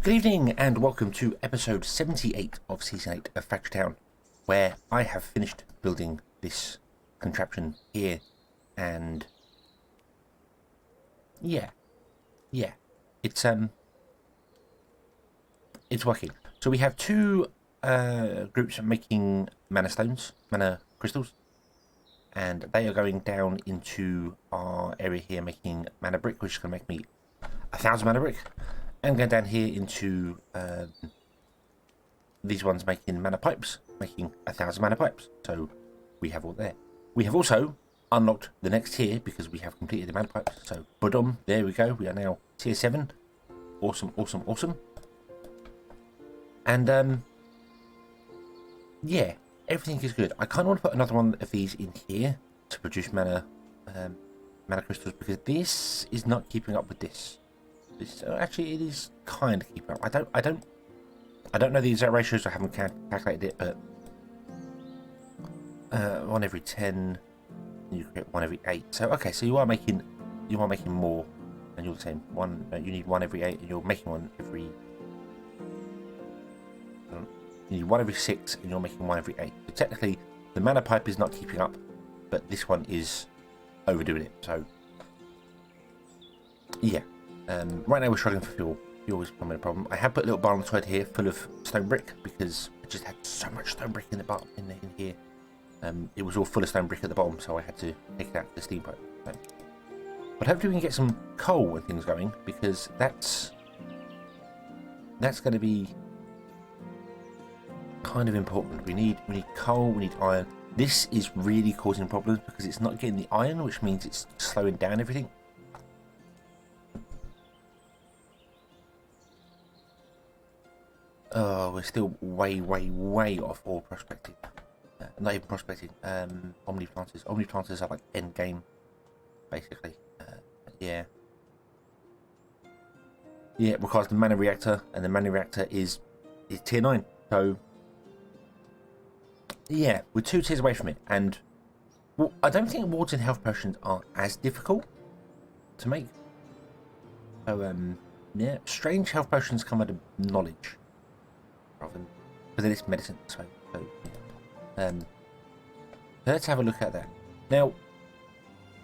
Good evening and welcome to episode 78 of season 8 of Factory Town, where I have finished building this contraption here, and yeah, it's working. So we have two groups making mana stones, mana crystals, and they are going down into our area here making mana brick, which is going to make me 1,000 mana brick. And going down here into these ones making mana pipes, making 1,000 mana pipes. So we have all there. We have also unlocked the next tier because we have completed the mana pipes. So boom, there we go. We are now tier 7. Awesome. And yeah, everything is good. I kind of want to put another one of these in here to produce mana crystals, because this is not keeping up with this. Actually, it is kind of keeping up. I don't know the exact ratios. I haven't calculated it, but 1 every 10, you get 1 every 8. So okay, so you are making more, and you're saying you need 1 every 8, and you're making one every. You need 1 every 6, and you're making 1 every 8. So technically, the mana pipe is not keeping up, but this one is overdoing it. So yeah. Right now we're struggling for fuel. Fuel is probably a problem. I have put a little bar on the side here full of stone brick because I just had so much stone brick in the bottom in here. It was all full of stone brick at the bottom, so I had to take it out to the steam pipe. So. But hopefully we can get some coal and things going, because that's going to be kind of important. We need coal. We need iron. This is really causing problems because it's not getting the iron, which means it's slowing down everything. Oh, we're still way off ore prospecting. Not even prospecting. Omniplanters. Omniplanters are like end game, basically. Yeah. Yeah, it requires the mana reactor, and the mana reactor is tier 9. So yeah, we're 2 tiers away from it, and well, I don't think wards and health potions are as difficult to make. So yeah, strange health potions come out of knowledge. Because it is medicine, so let's have a look at that. Now,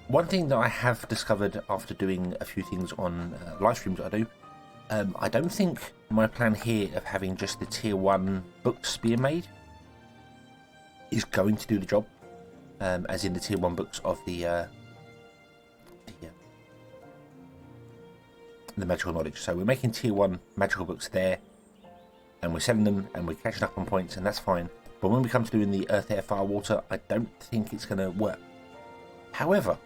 one thing that I have discovered after doing a few things on live streams that I do, I don't think my plan here of having just the tier 1 books being made is going to do the job, as in the tier 1 books of the magical knowledge. So we're making tier 1 magical books there, and we're selling them, and we're catching up on points, and that's fine. But when we come to doing the earth, air, fire, water, I don't think it's going to work. However,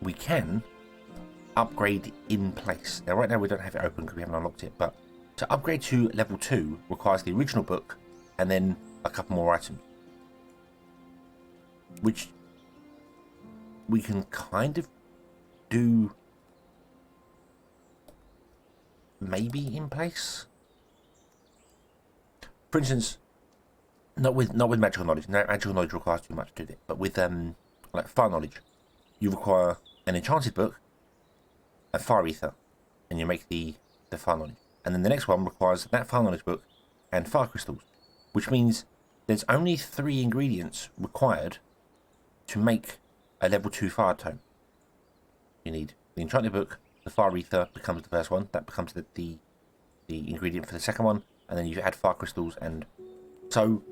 we can upgrade in place. Now, right now we don't have it open because we haven't unlocked it, but to upgrade to level 2 requires the original book and then a couple more items, which we can kind of do maybe in place. For instance, not with magical knowledge. No, magical knowledge requires too much to do it. But with like fire knowledge, you require an enchanted book, a fire ether, and you make the fire knowledge. And then the next one requires that fire knowledge book and fire crystals, which means there's only 3 ingredients required to make a level 2 fire tome. You need the enchanted book, the fire ether becomes the first one, that becomes the ingredient for the second one, and then you add fire crystals, and so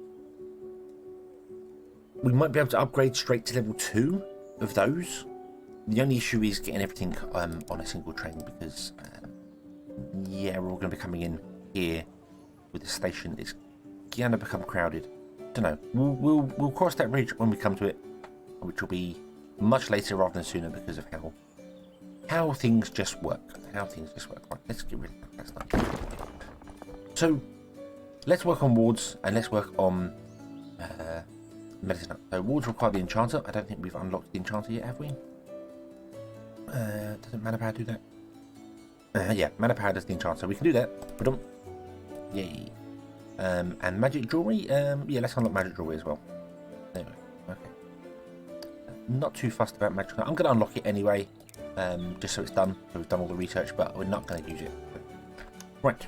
we might be able to upgrade straight to level 2 of those. The only issue is getting everything on a single train, because yeah, we're all going to be coming in here with the station. It's going to become crowded. Don't know. We'll cross that bridge when we come to it, which will be much later rather than sooner because of how things just work. Right, let's get rid of that. That's not good. So let's work on wards, and let's work on medicine. So wards require the enchanter. I don't think we've unlocked the enchanter yet, have we? Doesn't mana power do that? Yeah, mana power does the enchanter, so we can do that. Yay. And magic jewelry. Yeah, let's unlock magic jewelry as well. There we go. Okay. not too fussed about magic. I'm going to unlock it anyway, just so it's done. So we've done all the research, but we're not going to use it. Right.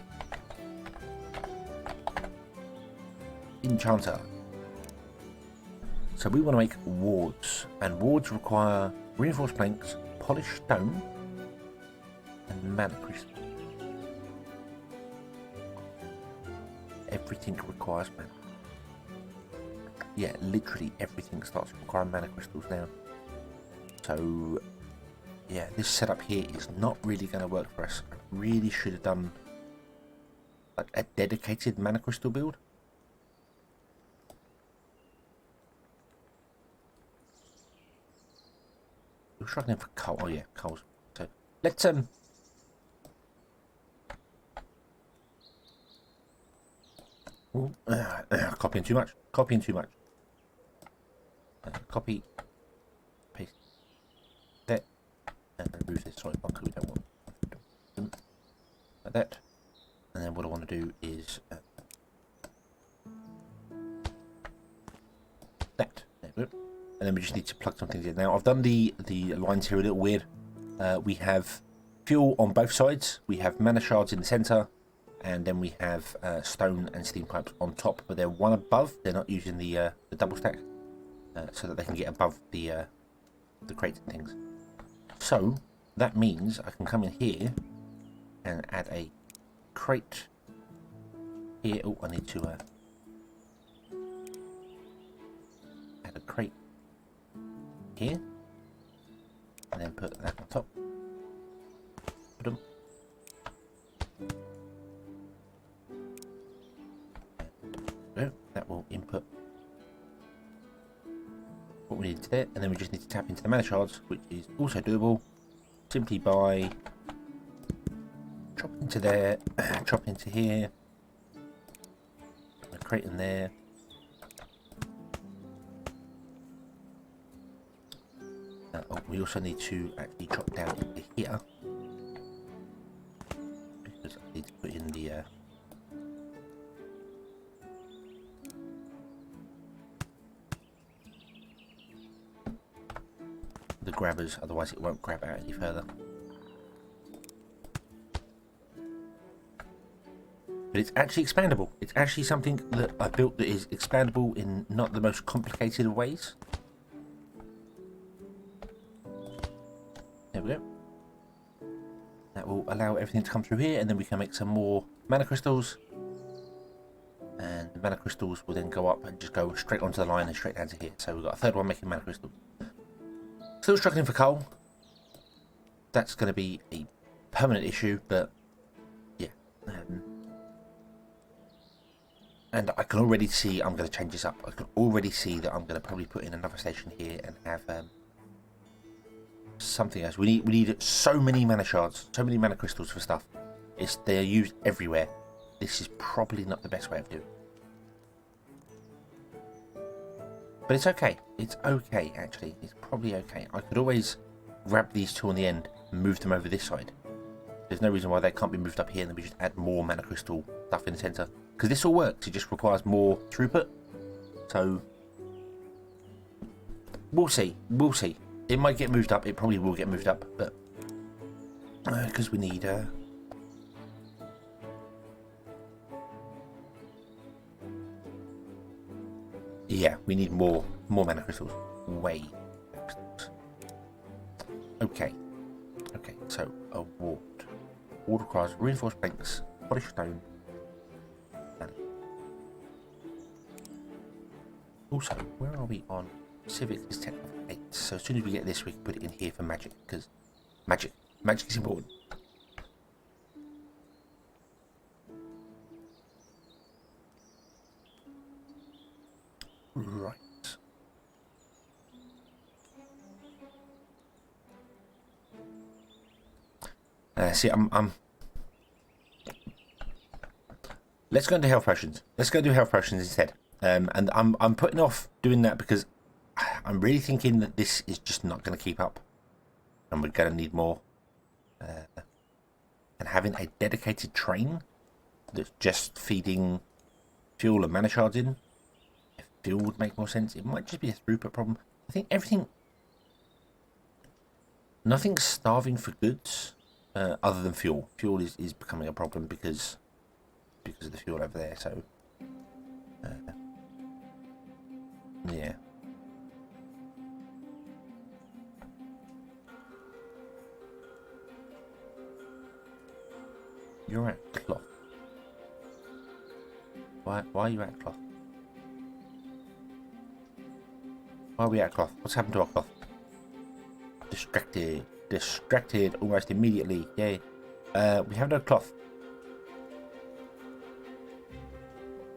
Enchanter. So we want to make wards, and wards require reinforced planks, polished stone, and mana crystal. Everything requires mana. Yeah, literally everything starts requiring mana crystals now. So, yeah, this setup here is not really going to work for us. I really should have done like a dedicated mana crystal build. We're struggling for coal. Oh yeah, coals. So let's copying too much. Copying too much. Copy, paste that, and remove this soy bunker we don't want. Like that. And then what I want to do is that. There we go. And then we just need to plug some things in. Now I've done the lines here a little weird. We have fuel on both sides. We have mana shards in the center, and then we have stone and steam pipes on top. But they're one above. They're not using the double stack, so that they can get above the crates and things. So that means I can come in here and add a crate here. Oh, I need to add a crate here, and then put that on top. Put them. And that will input what we need to there, and then we just need to tap into the mana shards, which is also doable simply by chopping into there, chopping into here, put a crate in there. Oh, we also need to actually chop down into here, because I need to put in the grabbers, otherwise it won't grab out any further. But it's actually expandable. It's actually something that I built that is expandable in not the most complicated of ways. There we go. That will allow everything to come through here, and then we can make some more mana crystals. And the mana crystals will then go up and just go straight onto the line and straight down to here. So we've got a third one making mana crystals. Still struggling for coal. That's going to be a permanent issue, but yeah. And I can already see I'm going to change this up. I can already see that I'm going to probably put in another station here and have something else. We need so many mana shards, so many mana crystals for stuff. They are used everywhere. This is probably not the best way of doing it. But it's okay. It's okay, actually. It's probably okay. I could always grab these two on the end and move them over this side. There's no reason why they can't be moved up here, and then we just add more mana crystal stuff in the center. Because this all works. It just requires more throughput. So we'll see. We'll see. It might get moved up. It probably will get moved up, but because we need yeah, we need more mana crystals. Way more crystals. Okay. Okay, so a ward. Ward requires reinforced planks, polished stone. Also, where are we on Civic is technical 8, so as soon as we get this we can put it in here for magic, because magic is important. Right. See, I'm let's go into health potions. Let's go do health potions instead. And I'm putting off doing that because I'm really thinking that this is just not going to keep up, and we're going to need more. And having a dedicated train that's just feeding fuel and mana shards in, if fuel would make more sense. It might just be a throughput problem. I think everything Nothing's starving for goods, other than fuel. Fuel is becoming a problem because of the fuel over there. So, yeah. You're at cloth. Why are you at cloth? Why are we at cloth? What's happened to our cloth? Distracted almost immediately. Yay. We have no cloth.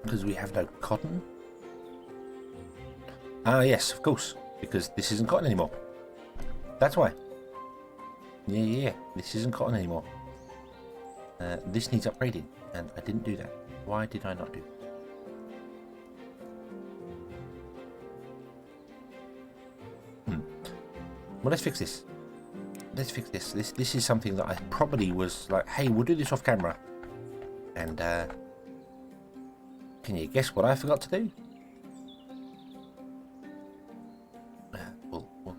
Because we have no cotton? Ah, yes, of course. Because this isn't cotton anymore. That's why. Yeah. This isn't cotton anymore. This needs upgrading. And I didn't do that. Why did I not do that? Well, let's fix this. This is something that I probably was like, hey, we'll do this off camera. And, can you guess what I forgot to do? Well.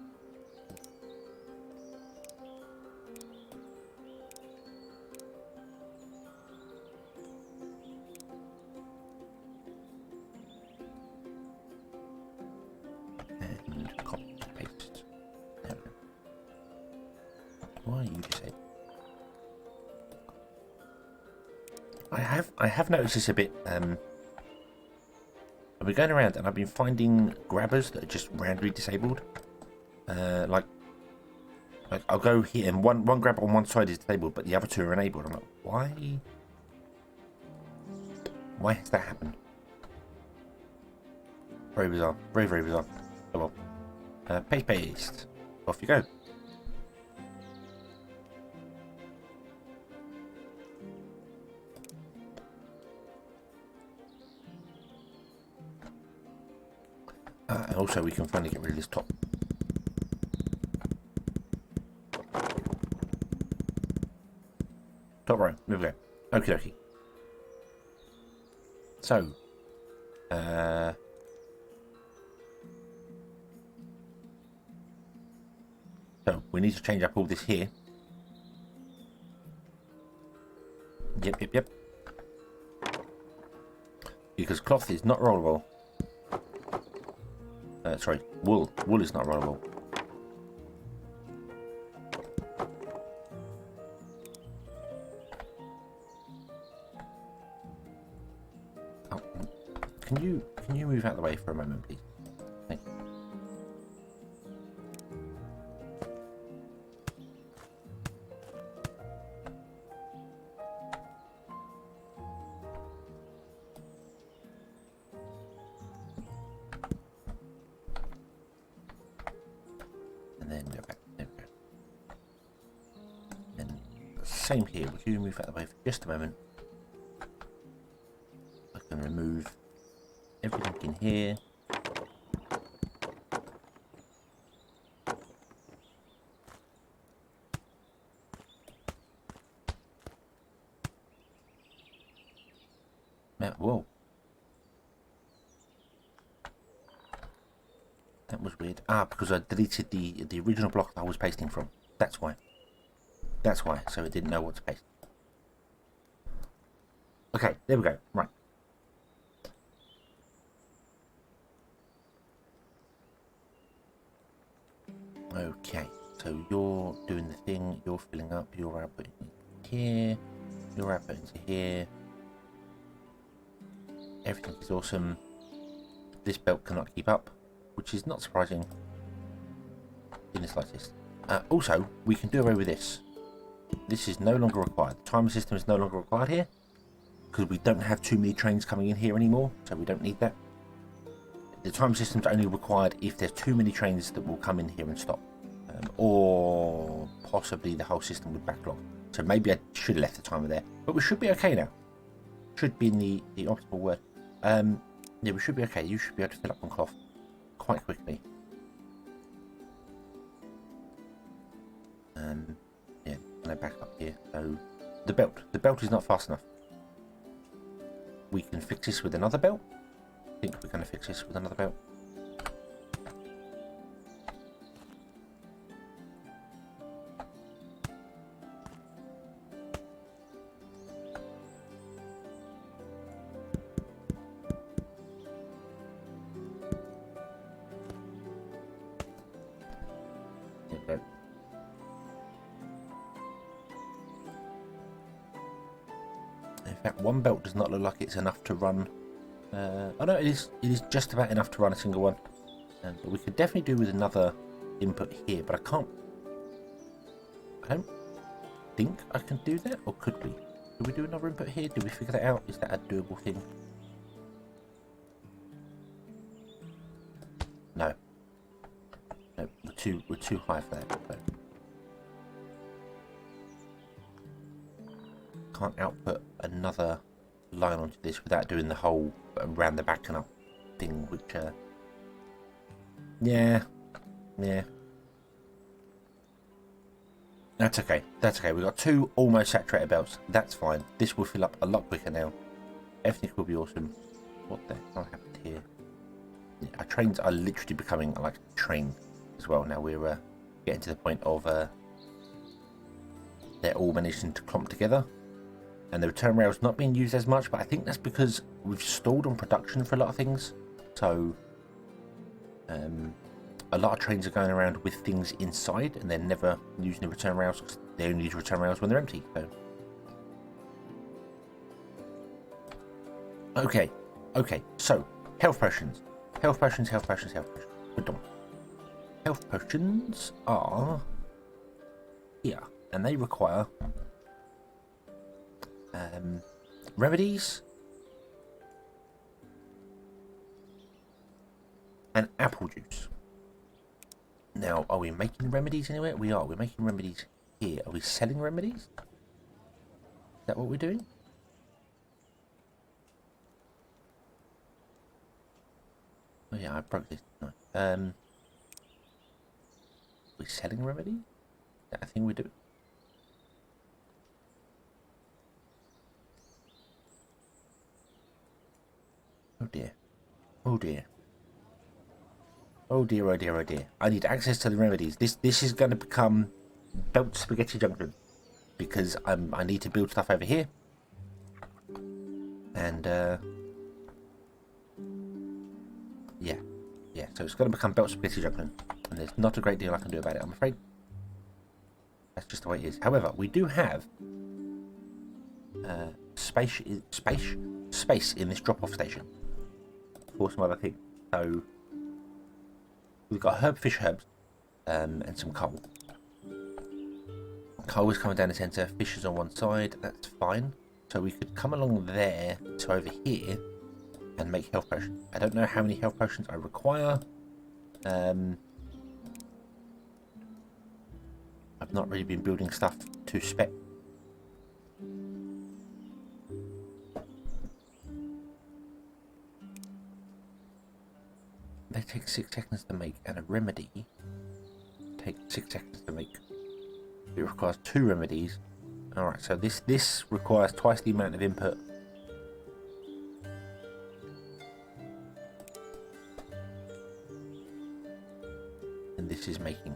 And copy, paste. Why are you disabled? I have noticed this a bit. I've been going around and I've been finding grabbers that are just randomly disabled. Like I'll go here and one grab on one side is disabled, but the other two are enabled. I'm like, why? Why has that happened? Very bizarre. Very bizarre. Oh well. Paste. Off you go. And also we can finally get rid of this top. Top row. There we go. Okie dokie. So. So we need to change up all this here. Yep. Because cloth is not rollable. Sorry, wool. Wool is not rollable. Oh, can you move out of the way for a moment, please? Thank you. Same here. Would you move out of the way for just a moment? I can remove everything in here. Whoa. That was weird. Ah, because I deleted the original block that I was pasting from. That's why. That's why, so it didn't know what to paste. Okay, there we go. Right. Okay, so you're doing the thing, you're filling up, you're outputting here, you're outputting to here. Everything is awesome. This belt cannot keep up, which is not surprising in the slightest. Also, we can do away with this. This is no longer required. The timer system is no longer required here because we don't have too many trains coming in here anymore, so we don't need that. The timer system's only required if there's too many trains that will come in here and stop, or possibly the whole system would backlog. So maybe I should have left the timer there, but we should be okay now. Should be in the optimal word. Yeah, we should be okay. You should be able to fill up on cloth quite quickly. Yeah, and I back up here. So the belt is not fast enough. We can fix this with another belt. I think we're going to fix this with another belt. In fact, one belt does not look like it's enough to run. Oh no, it is just about enough to run a single one. But we could definitely do with another input here, but I can't. I don't think I can do that, or could we? Could we do another input here? Did we figure that out? Is that a doable thing? No. No, we're too high for that. So. Can't output another line onto this without doing the whole around the back and up thing, which yeah. That's okay. We've got 2 almost saturated belts. That's fine. This will fill up a lot quicker now. Everything will be awesome. What the hell happened here? Yeah, our trains are literally becoming like a train as well. Now we're getting to the point of they're all managing to clump together. And the return rail's not being used as much, but I think that's because we've stalled on production for a lot of things. So a lot of trains are going around with things inside, and they're never using the return rails because they only use return rails when they're empty. So okay. So health potions. We're done. Health potions are here, and they require remedies and apple juice. Now, are we making remedies anywhere? We are. We're making remedies here. Are we selling remedies? Is that what we're doing? Oh yeah, I broke this. No. We're selling remedies? Is that a thing we do? Oh dear. Oh dear. Oh dear, oh dear, oh dear. I need access to the remedies. This is going to become Belt Spaghetti Junction. Because I need to build stuff over here. And, yeah. So it's going to become Belt Spaghetti Junction. And there's not a great deal I can do about it, I'm afraid. That's just the way it is. However, we do have space in this drop-off station for some other things. So we've got fish herbs, and some coal. Coal is coming down the centre, fish is on one side, that's fine. So we could come along there to over here and make health potions. I don't know how many health potions I require. I've not really been building stuff to spec. They take 6 seconds to make, and a remedy takes 6 seconds to make. It requires 2 remedies. Alright, so this requires twice the amount of input. And this is making.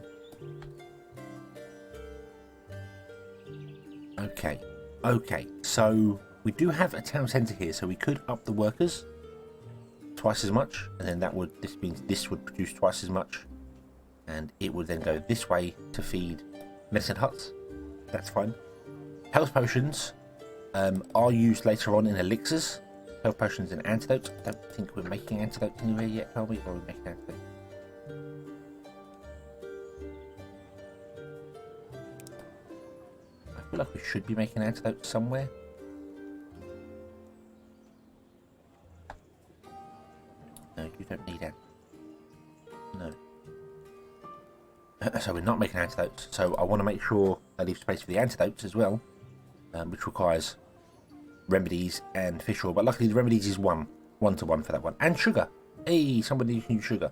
Okay, so we do have a town centre here, so we could up the workers twice as much, and then this means this would produce twice as much, and it would then go this way to feed medicine huts. That's fine. Health potions are used later on in elixirs. Health potions and antidotes. I don't think we're making antidotes anywhere yet, are we? Or are we making antidotes? I feel like we should be making antidotes somewhere. No, you don't need it. No. So we're not making antidotes. So I want to make sure I leave space for the antidotes as well, which requires remedies and fish oil. But luckily the remedies is 1-to-1 for that one. And sugar. Hey, somebody can use sugar.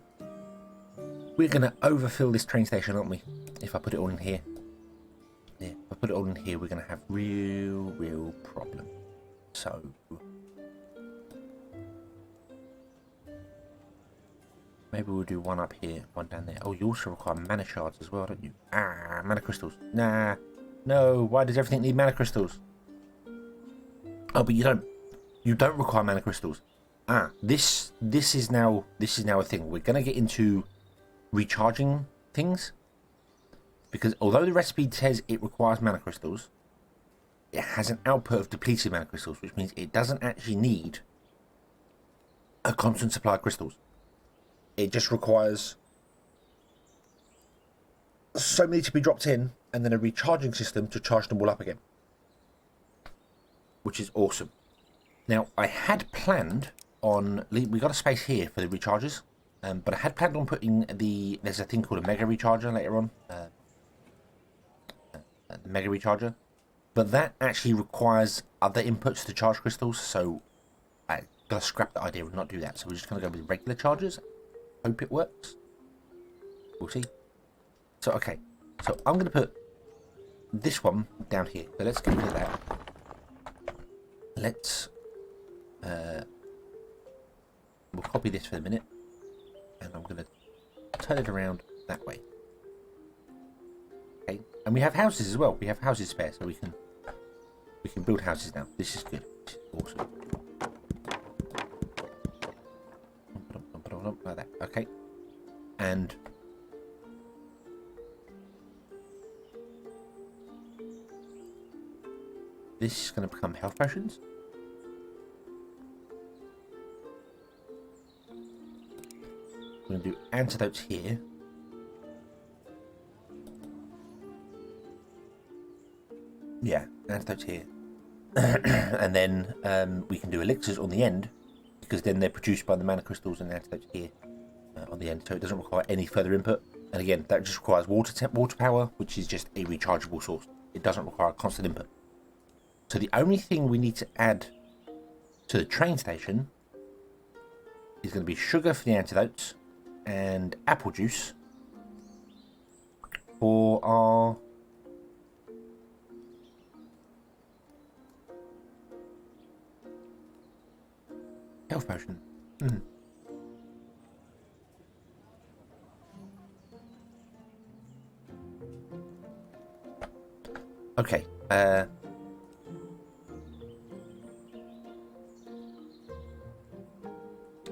We're going to overfill this train station, aren't we? If I put it all in here. Yeah, if I put it all in here, we're going to have real problem. So maybe we'll do one up here, one down there. Oh, you also require mana shards as well, don't you? Ah, mana crystals. Nah. No, why does everything need mana crystals? Oh, but you don't. You don't require mana crystals. Ah, this is now a thing. We're gonna get into recharging things. Because although the recipe says it requires mana crystals, it has an output of depleted mana crystals, which means it doesn't actually need a constant supply of crystals. It just requires so many to be dropped in, and then a recharging system to charge them all up again, which is awesome. Now, I had planned on... we got a space here for the recharges, but I had planned on putting the... there's a thing called a mega recharger later on. The mega recharger. But that actually requires other inputs to charge crystals, so I'm going to scrap the idea and not do that. So we're just going to go with regular chargers. Hope it works. We'll see. So, okay. So I'm going to put this one down here. So let's get rid of that. Let's... we'll copy this for a minute. And I'm going to turn it around that way. Okay. And we have houses as well. We have houses spare, so we can build houses now. This is good. This is awesome. Like that. Okay. And this is going to become health potions. We're going to do antidotes here. Yeah, antidotes here. And then we can do elixirs on the end, because then they're produced by the mana crystals and antidotes here on the end, so it doesn't require any further input. And again, that just requires water power, which is just a rechargeable source. It doesn't require a constant input. So the only thing we need to add to the train station is going to be sugar for the antidotes and apple juice for our health potion. Okay.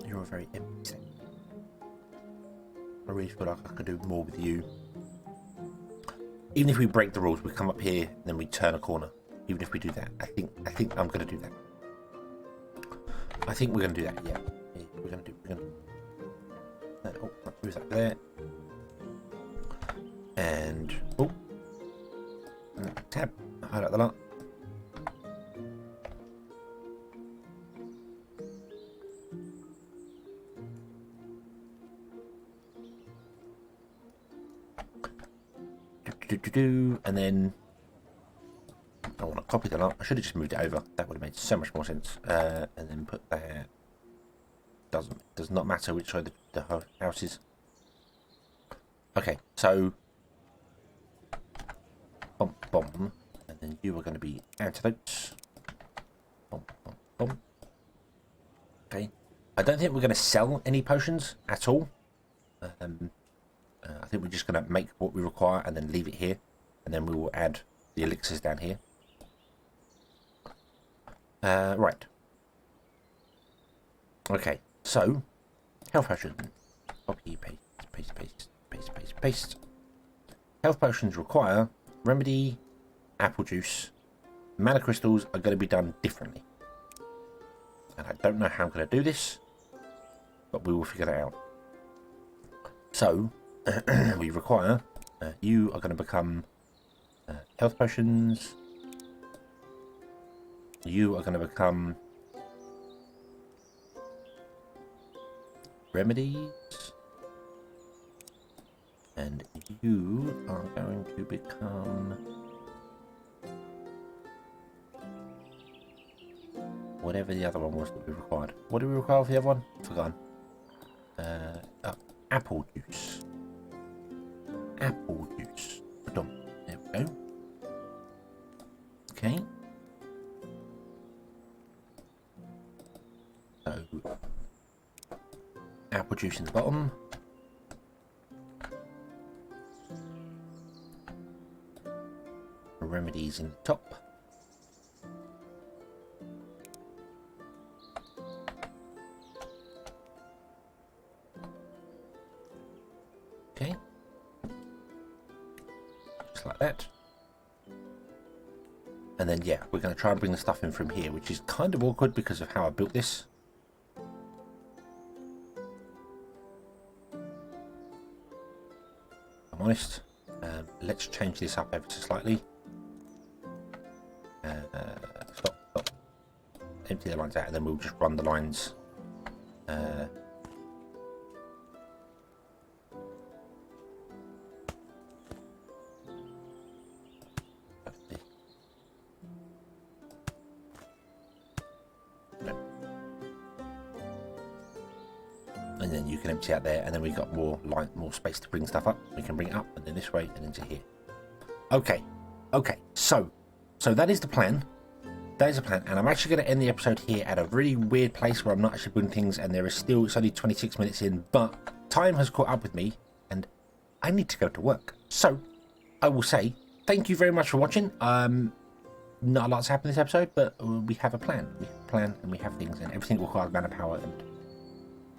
You're a very empty set. I really feel like I could do more with you. Even if we break the rules, we come up here and then we turn a corner. Even if we do that, I think I'm gonna do that. I think we're gonna do that. Yeah, we're gonna. Oh, who's that there? And tab. Highlight the lot. And then I want to copy the lot. I should have just moved it over. That would have made so much more sense. And then put that. Does not matter which side the house is. Okay, so bomb, and then you are going to be antidotes. Bomb. Okay, I don't think we're going to sell any potions at all. I think we're just going to make what we require and then leave it here, and then we will add the elixirs down here. Right. Okay, so health potion. Copy, paste. Health potions require remedy, apple juice. Mana crystals are going to be done differently, and I don't know how I'm going to do this, but we will figure that out. So we require you are going to become health potions. You are going to become remedies, and you are going to become whatever the other one was that we required. What do we require for the other one? Forgotten. Apple juice. Apple juice. There we go. Okay. So apple juice in the bottom. Remedies in the top. Okay. Just like that. And then, yeah, we're going to try and bring the stuff in from here, which is kind of awkward because of how I built this. If I'm honest. Let's change this up ever so slightly. Stop. Empty the lines out, and then we'll just run the lines. And then you can empty out there, and then we've got more space to bring stuff up. We can bring it up, and then this way, and into here. Okay. So that is the plan. That is the plan, and I'm actually going to end the episode here at a really weird place where I'm not actually building things, and it's only 26 minutes in, but time has caught up with me, and I need to go to work. So I will say thank you very much for watching. Not a lot's happened this episode, but we have a plan. We have a plan, and we have things, and everything requires mana power, and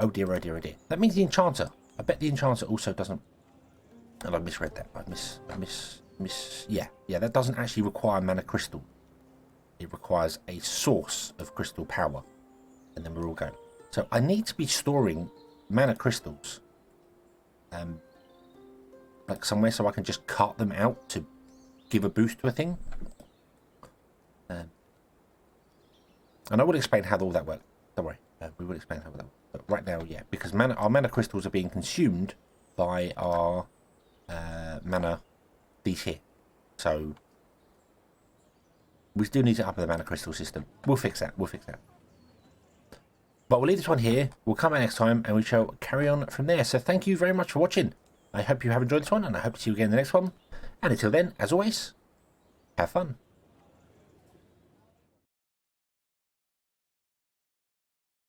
oh dear. That means the enchanter. I bet the enchanter also doesn't. And I misread that. Yeah, that doesn't actually require mana crystal. It requires a source of crystal power. And then we're all going. So I need to be storing mana crystals. Like somewhere so I can just cart them out to give a boost to a thing. And I will explain how all that works. Don't worry. We will explain how that works. But right now, yeah, because our mana crystals are being consumed by our mana, these here. So we still need to up the mana crystal system. We'll fix that. But we'll leave this one here. We'll come back next time and we shall carry on from there. So thank you very much for watching. I hope you have enjoyed this one, and I hope to see you again in the next one. And until then, as always, have fun.